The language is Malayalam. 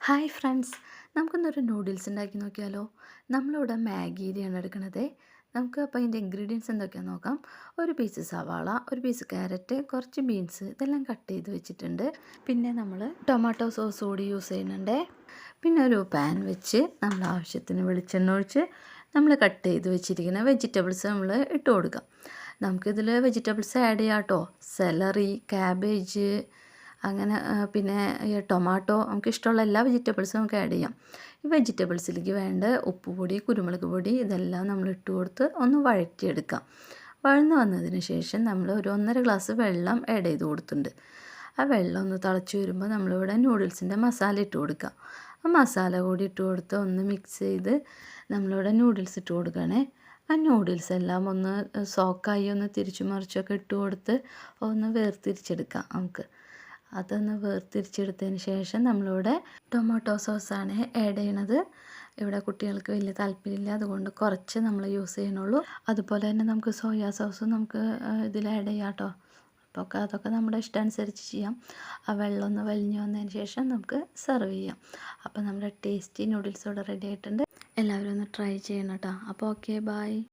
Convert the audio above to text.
ഹായ് ഫ്രണ്ട്സ്, നമുക്കിന്നൊരു നൂഡിൽസ് ഉണ്ടാക്കി നോക്കിയാലോ. നമ്മളിവിടെ മാഗിയുടെയാണ് എടുക്കണത്. നമുക്ക് അപ്പോൾ അതിൻ്റെ ഇൻഗ്രീഡിയൻസ് എന്തൊക്കെയാണെന്ന് നോക്കാം. ഒരു പീസ് സവാള, ഒരു പീസ് ക്യാരറ്റ്, കുറച്ച് ബീൻസ്, ഇതെല്ലാം കട്ട് ചെയ്ത് വെച്ചിട്ടുണ്ട്. പിന്നെ നമ്മൾ ടൊമാറ്റോ സോസ് കൂടി യൂസ് ചെയ്യുന്നുണ്ട്. പിന്നെ ഒരു പാൻ വെച്ച് നമ്മൾ ആവശ്യത്തിന് വെളിച്ചെണ്ണ ഒഴിച്ച് നമ്മൾ കട്ട് ചെയ്ത് വെച്ചിരിക്കുന്ന വെജിറ്റബിൾസ് നമ്മൾ ഇട്ട് കൊടുക്കാം. നമുക്കിതിൽ വെജിറ്റബിൾസ് ആഡ് ചെയ്യാം കേട്ടോ. സെലറി, ക്യാബേജ്, അങ്ങനെ പിന്നെ ടൊമാറ്റോ, നമുക്ക് ഇഷ്ടമുള്ള എല്ലാ വെജിറ്റബിൾസും നമുക്ക് ആഡ് ചെയ്യാം. ഈ വെജിറ്റബിൾസിലേക്ക് വേണ്ട ഉപ്പുപൊടി, കുരുമുളക് പൊടി, ഇതെല്ലാം നമ്മൾ ഇട്ട് കൊടുത്ത് ഒന്ന് വഴറ്റിയെടുക്കാം. വഴന്ന് വന്നതിന് ശേഷം നമ്മൾ ഒരു 1.5 ഗ്ലാസ് വെള്ളം ആഡ് ചെയ്ത് കൊടുത്തിട്ടുണ്ട്. ആ വെള്ളം ഒന്ന് തിളച്ച് വരുമ്പോൾ നമ്മളിവിടെ നൂഡിൽസിൻ്റെ മസാല ഇട്ട് കൊടുക്കുക. ആ മസാല കൂടി ഇട്ട് കൊടുത്ത് ഒന്ന് മിക്സ് ചെയ്ത് നമ്മളിവിടെ നൂഡിൽസ് ഇട്ട് കൊടുക്കുകയാണേ. ആ നൂഡിൽസ് എല്ലാം ഒന്ന് സോക്കായി ഒന്ന് തിരിച്ചു മറിച്ചൊക്കെ ഇട്ട് കൊടുത്ത് ഒന്ന് വേർതിരിച്ചെടുക്കാം. അതൊന്ന് വേർതിരിച്ചെടുത്തതിന് ശേഷം നമ്മളിവിടെ ടൊമാറ്റോ സോസാണ് ആഡ് ചെയ്യണത്. ഇവിടെ കുട്ടികൾക്ക് വലിയ താല്പര്യമില്ല, അതുകൊണ്ട് കുറച്ച് നമ്മൾ യൂസ് ചെയ്യണുള്ളൂ. അതുപോലെ തന്നെ നമുക്ക് സോയാ സോസും നമുക്ക് ഇതിൽ ആഡ് ചെയ്യാം കേട്ടോ. അപ്പോൾ അതൊക്കെ നമ്മുടെ ഇഷ്ടമനുസരിച്ച് ചെയ്യാം. ആ വെള്ളം ഒന്ന് വലിഞ്ഞ് വന്നതിന് ശേഷം നമുക്ക് സെർവ് ചെയ്യാം. അപ്പോൾ നമ്മുടെ ടേസ്റ്റി നൂഡിൽസ് ഇവിടെ റെഡി ആയിട്ടുണ്ട്. എല്ലാവരും ഒന്ന് ട്രൈ ചെയ്യണം കേട്ടോ. അപ്പോൾ ഓക്കെ, ബൈ.